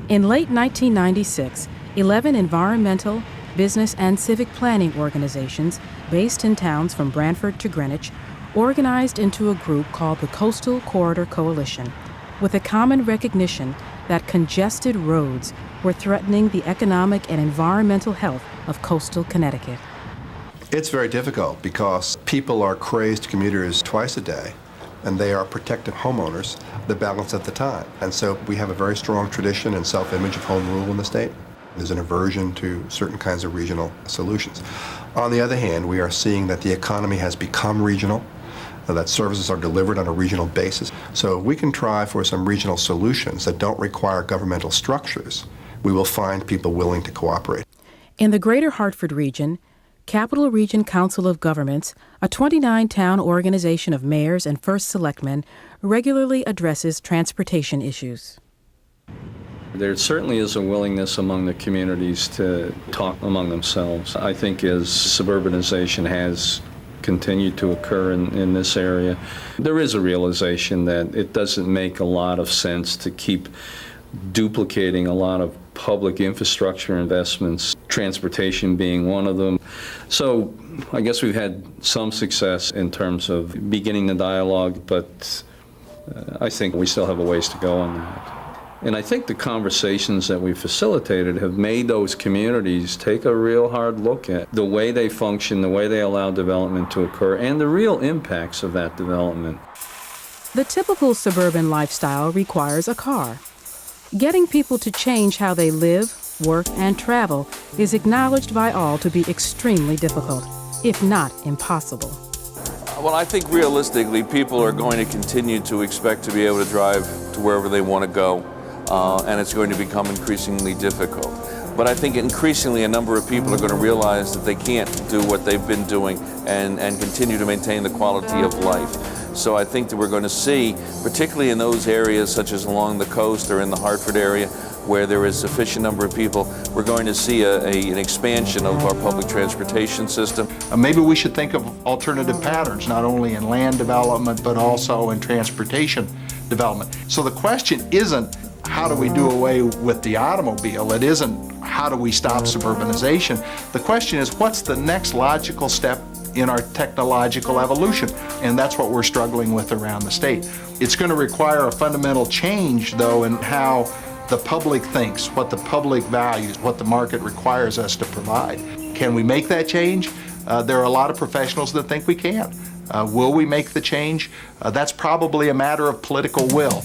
In late 1996, 11 environmental, business, and civic planning organizations based in towns from Brantford to Greenwich organized into a group called the Coastal Corridor Coalition, with a common recognition that congested roads were threatening the economic and environmental health of coastal Connecticut. It's very difficult because people are crazed commuters twice a day, and they are protective homeowners the balance of the time. And so we have a very strong tradition and self-image of home rule in the state. There's an aversion to certain kinds of regional solutions. On the other hand, we are seeing that the economy has become regional, that services are delivered on a regional basis. So if we can try for some regional solutions that don't require governmental structures, we will find people willing to cooperate. In the Greater Hartford region, Capital Region Council of Governments, a 29-town organization of mayors and first selectmen, regularly addresses transportation issues. There certainly is a willingness among the communities to talk among themselves. I think as suburbanization has continued to occur in this area, there is a realization that it doesn't make a lot of sense to keep duplicating a lot of public infrastructure investments, transportation being one of them. So I guess we've had some success in terms of beginning the dialogue, but I think we still have a ways to go on that. And I think the conversations that we facilitated have made those communities take a real hard look at the way they function, the way they allow development to occur, and the real impacts of that development. The typical suburban lifestyle requires a car. Getting people to change how they live, work, and travel is acknowledged by all to be extremely difficult, if not impossible. Well, I think realistically, people are going to continue to expect to be able to drive to wherever they want to go, and it's going to become increasingly difficult. But I think increasingly a number of people are going to realize that they can't do what they've been doing and continue to maintain the quality of life. So I think that we're going to see, particularly in those areas such as along the coast or in the Hartford area, where there is sufficient number of people, we're going to see an expansion of our public transportation system. Maybe we should think of alternative patterns, not only in land development, but also in transportation development. So the question isn't, how do we do away with the automobile? It isn't, how do we stop suburbanization? The question is, what's the next logical step in our technological evolution? And that's what we're struggling with around the state. It's going to require a fundamental change, though, in how the public thinks, what the public values, what the market requires us to provide. Can we make that change? There are a lot of professionals that think we can. Will we make the change? That's probably a matter of political will.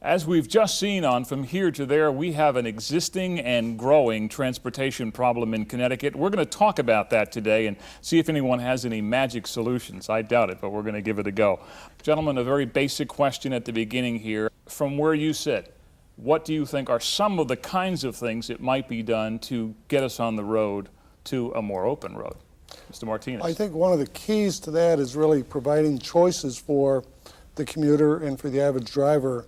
As we've just seen on From Here to There, we have an existing and growing transportation problem in Connecticut. We're going to talk about that today and see if anyone has any magic solutions. I doubt it, but we're going to give it a go. Gentlemen, a very basic question at the beginning here. From where you sit, what do you think are some of the kinds of things that might be done to get us on the road to a more open road? Mr. Martinez. I think one of the keys to that is really providing choices for the commuter and for the average driver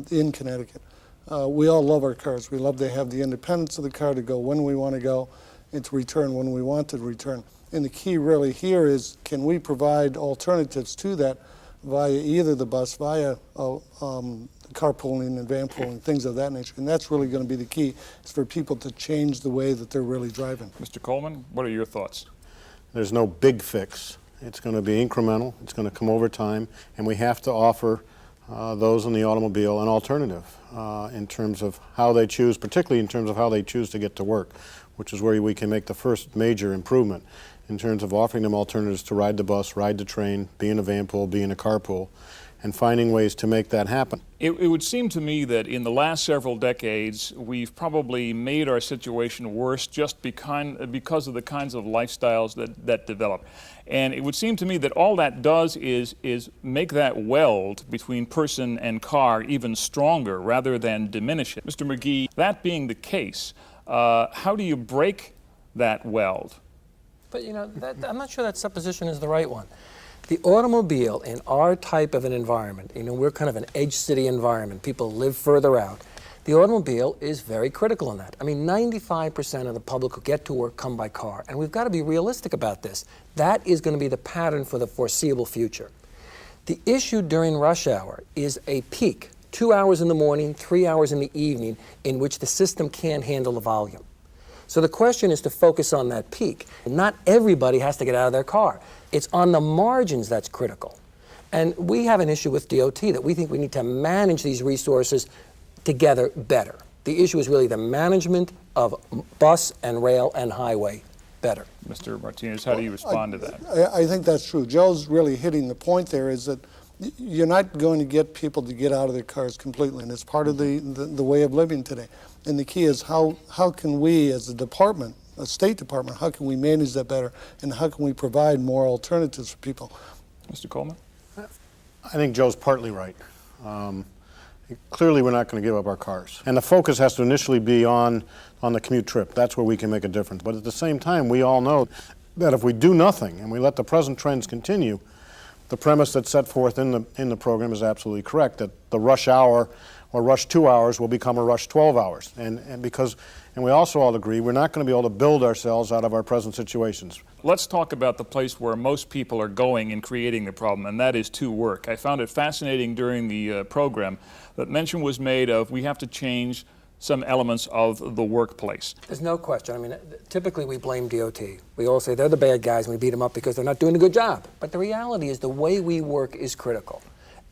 in Connecticut. We all love our cars. We love to have the independence of the car to go when we want to go and to return when we want to return. And the key really here is, can we provide alternatives to that via either the bus, via carpooling and van pooling, things of that nature. And that's really going to be the key, is for people to change the way that they're really driving. Mr. Coleman, what are your thoughts? There's no big fix. It's going to be incremental, it's going to come over time, and we have to offer those in the automobile an alternative in terms of how they choose, particularly in terms of how they choose to get to work, which is where we can make the first major improvement in terms of offering them alternatives to ride the bus, ride the train, be in a van pool, be in a carpool, and finding ways to make that happen. It would seem to me that in the last several decades, we've probably made our situation worse just because of the kinds of lifestyles that develop. And it would seem to me that all that does is make that weld between person and car even stronger rather than diminish it. Mr. McGee, that being the case, how do you break that weld? But you know, I'm not sure that supposition is the right one. The automobile in our type of an environment, you know, we're kind of an edge city environment. People live further out. The automobile is very critical in that. I mean, 95% of the public who get to work come by car, and we've got to be realistic about this. That is going to be the pattern for the foreseeable future. The issue during rush hour is a peak, 2 hours in the morning, 3 hours in the evening, in which the system can't handle the volume. So the question is to focus on that peak. Not everybody has to get out of their car. It's on the margins that's critical. And we have an issue with DOT that we think we need to manage these resources together better. The issue is really the management of bus and rail and highway better. Mr. Martinez, how do you respond to that? I think that's true. Joe's really hitting the point there, is that you're not going to get people to get out of their cars completely, and it's part of the way of living today. And the key is how can we as a department State Department, how can we manage that better, and how can we provide more alternatives for people? Mr. Coleman? I think Joe's partly right. Clearly, we're not going to give up our cars. And the focus has to initially be on the commute trip. That's where we can make a difference. But at the same time, we all know that if we do nothing and we let the present trends continue, the premise that's set forth in the program is absolutely correct, that the rush hour or rush 2 hours will become a rush 12 hours. And we also all agree we're not going to be able to build ourselves out of our present situations. Let's talk about the place where most people are going in creating the problem, and that is to work. I found it fascinating during the program that mention was made of we have to change some elements of the workplace. There's no question. I mean, typically we blame DOT. We all say they're the bad guys and we beat them up because they're not doing a good job. But the reality is the way we work is critical.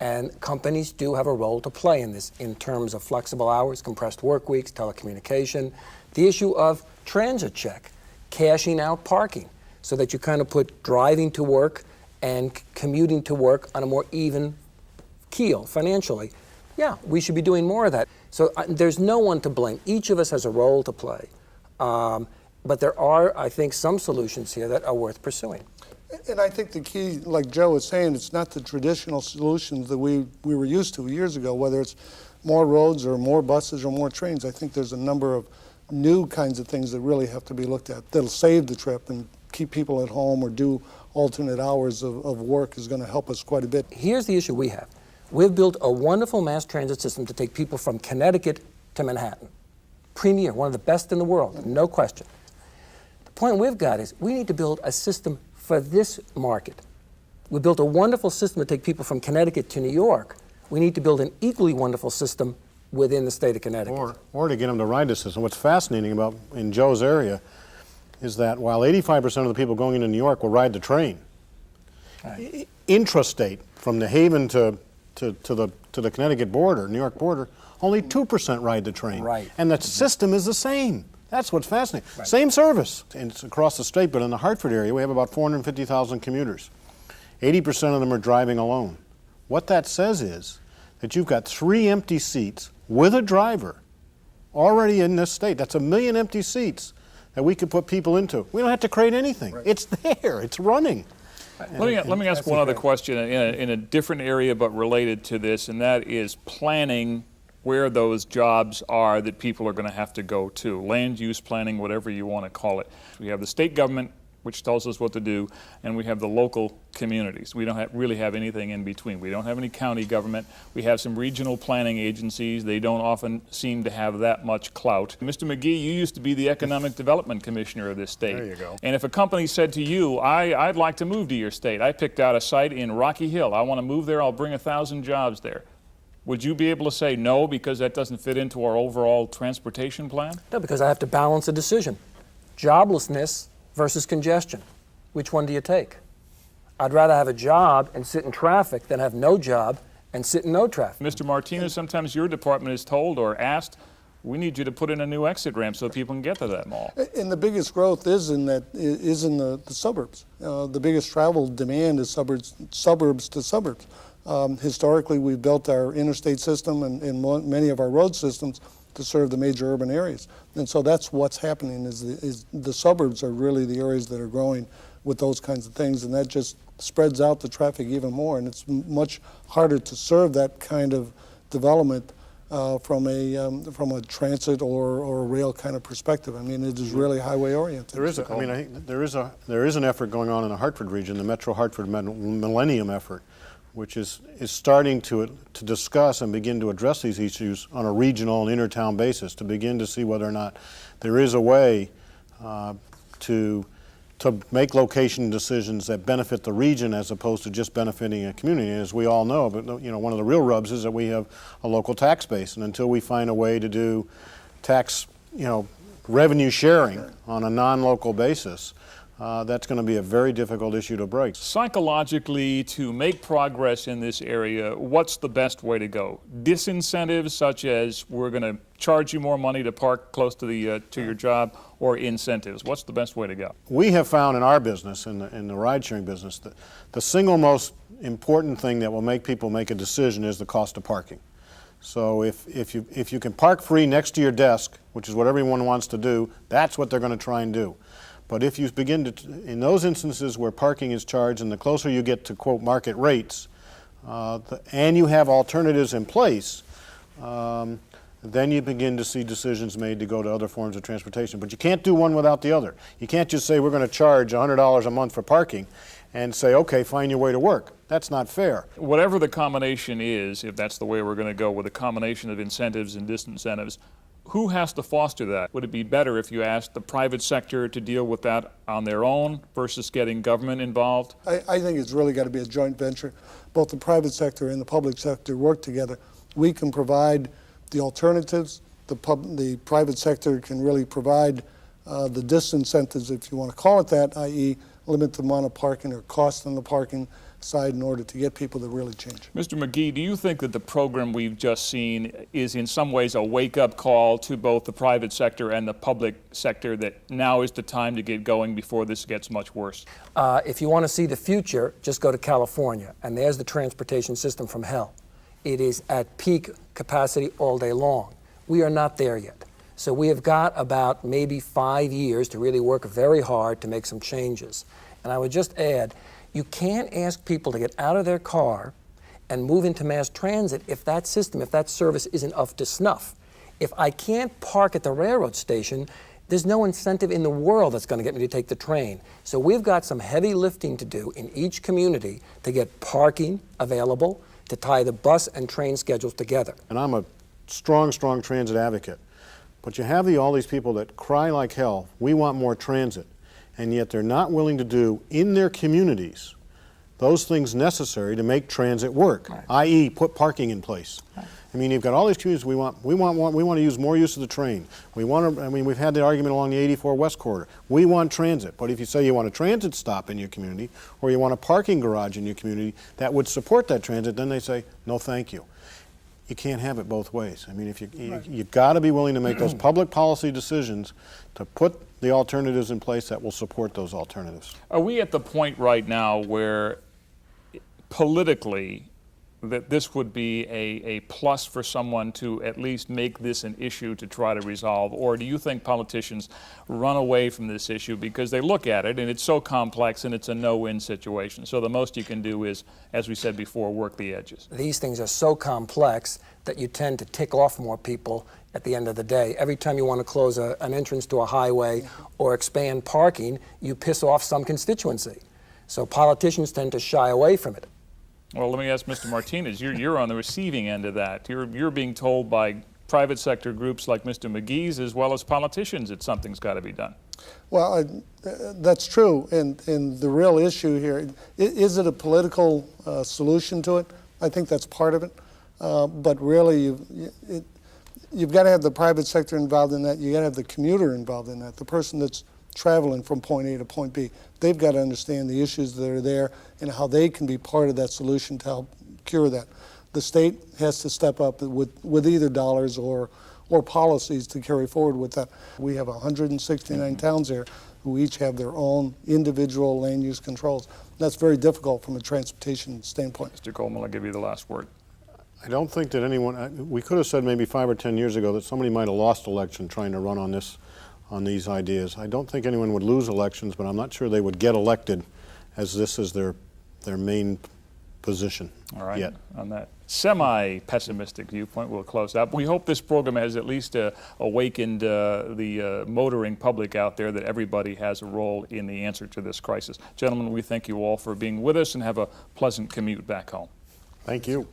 And companies do have a role to play in this in terms of flexible hours, compressed work weeks, telecommunication, the issue of transit check, cashing out parking, so that you kind of put driving to work and commuting to work on a more even keel financially. Yeah, we should be doing more of that. So there's no one to blame. Each of us has a role to play. But there are, I think, some solutions here that are worth pursuing. And I think the key, like Joe was saying, it's not the traditional solutions that we were used to years ago, whether it's more roads or more buses or more trains. I think there's a number of new kinds of things that really have to be looked at that'll save the trip and keep people at home or do alternate hours of work is going to help us quite a bit. Here's the issue we have. We've built a wonderful mass transit system to take people from Connecticut to Manhattan. Premier, one of the best in the world, no question. The point we've got is we need to build a system for this market. We built a wonderful system to take people from Connecticut to New York. We need to build an equally wonderful system within the state of Connecticut. Or to get them to ride the system. What's fascinating about in Joe's area is that while 85% of the people going into New York will ride the train, right, intrastate from the Haven to the Connecticut border, New York border, only 2% ride the train. Right. And the system is the same. That's what's fascinating. Right. Same service. And it's across the state, but in the Hartford area, we have about 450,000 commuters. 80% of them are driving alone. What that says is that you've got 3 empty seats with a driver already in this state. That's 1 million empty seats that we could put people into. We don't have to create anything. Right. It's there. It's running. Let me ask one other question in a different area but related to this, and that is planning where those jobs are that people are going to have to go to. Land use planning, whatever you want to call it. We have the state government, which tells us what to do, and we have the local communities. We don't really have anything in between. We don't have any county government. We have some regional planning agencies. They don't often seem to have that much clout. Mr. McGee, you used to be the Economic Development Commissioner of this state. There you go. And if a company said to you, I'd like to move to your state. I picked out a site in Rocky Hill. I want to move there. I'll bring 1,000 jobs there. Would you be able to say no because that doesn't fit into our overall transportation plan? No, because I have to balance a decision. Joblessness versus congestion. Which one do you take? I'd rather have a job and sit in traffic than have no job and sit in no traffic. Mr. Martinez, sometimes your department is told or asked, we need you to put in a new exit ramp so people can get to that mall. And the biggest growth is in the suburbs. The biggest travel demand is suburbs to suburbs. Historically, we've built our interstate system and many of our road systems to serve the major urban areas. And so that's what's happening is the suburbs are really the areas that are growing with those kinds of things, and that just spreads out the traffic even more, and it's much harder to serve that kind of development from a transit or a rail kind of perspective. I mean, it is really highway oriented. I think there is an effort going on in the Hartford region, the Metro Hartford Millennium effort, which is starting to discuss and begin to address these issues on a regional and intertown basis to begin to see whether or not there is a way to make location decisions that benefit the region as opposed to just benefiting a community. As we all know, but one of the real rubs is that we have a local tax base, and until we find a way to do tax, revenue sharing on a non-local basis, that's going to be a very difficult issue to break. Psychologically, to make progress in this area, what's the best way to go? Disincentives such as we're going to charge you more money to park close to your job, or incentives? What's the best way to go? We have found in our business, in the ride-sharing business, that the single most important thing that will make people make a decision is the cost of parking. So if you can park free next to your desk, which is what everyone wants to do, that's what they're going to try and do. But if you begin to, in those instances where parking is charged, and the closer you get to, quote, market rates, and you have alternatives in place, then you begin to see decisions made to go to other forms of transportation. But you can't do one without the other. You can't just say we're going to charge $100 a month for parking and say, okay, find your way to work. That's not fair. Whatever the combination is, if that's the way we're going to go with a combination of incentives and disincentives, who has to foster that? Would it be better if you asked the private sector to deal with that on their own versus getting government involved? I think it's really got to be a joint venture. Both the private sector and the public sector work together. We can provide the alternatives. The private sector can really provide the disincentives, if you want to call it that, i.e. limit the amount of parking or cost on the parking side in order to get people to really change. Mr. McGee, do you think that the program we've just seen is in some ways a wake-up call to both the private sector and the public sector that now is the time to get going before this gets much worse? If you want to see the future, just go to California, and there's the transportation system from hell. It is at peak capacity all day long. We are not there yet. So we have got about maybe 5 years to really work very hard to make some changes. And I would just add, you can't ask people to get out of their car and move into mass transit if that system, if that service isn't up to snuff. If I can't park at the railroad station, there's no incentive in the world that's going to get me to take the train. So we've got some heavy lifting to do in each community to get parking available, to tie the bus and train schedules together. And I'm a strong transit advocate. But you have all these people that cry like hell, we want more transit, and yet they're not willing to do in their communities those things necessary to make transit work, i.e. put parking in place. I mean, you've got all these communities, we want to use more use of the train. We've had the argument along the 84 West Corridor. We want transit, but if you say you want a transit stop in your community or you want a parking garage in your community that would support that transit, then they say, no thank you. You can't have it both ways. I mean, if you've got to be willing to make those public policy decisions to put the alternatives in place that will support those alternatives. Are we at the point right now where politically that this would be a plus for someone to at least make this an issue to try to resolve? Or do you think politicians run away from this issue because they look at it and it's so complex and it's a no-win situation? So the most you can do is, as we said before, work the edges. These things are so complex that you tend to tick off more people at the end of the day. Every time you want to close an entrance to a highway or expand parking, you piss off some constituency. So politicians tend to shy away from it. Well, let me ask Mr. Martinez, you're on the receiving end of that. You're being told by private sector groups like Mr. McGee's as well as politicians that something's got to be done. Well, that's true, and the real issue here, is it a political solution to it? I think that's part of it, but really you've got to have the private sector involved in that. You've got to have the commuter involved in that, the person that's traveling from point A to point B. They've got to understand the issues that are there and how they can be part of that solution to help cure that. The state has to step up with either dollars or policies to carry forward with that. We have 169 towns there who each have their own individual land use controls. That's very difficult from a transportation standpoint. Mr. Coleman, I'll give you the last word. I don't think that we could have said maybe 5 or 10 years ago that somebody might have lost election trying to run on these ideas. I don't think anyone would lose elections, but I'm not sure they would get elected as this is their main position. All right. Yet. On that semi-pessimistic viewpoint, we'll close out. We hope this program has at least awakened the motoring public out there that everybody has a role in the answer to this crisis. Gentlemen, we thank you all for being with us and have a pleasant commute back home. Thank you.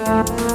Thank you.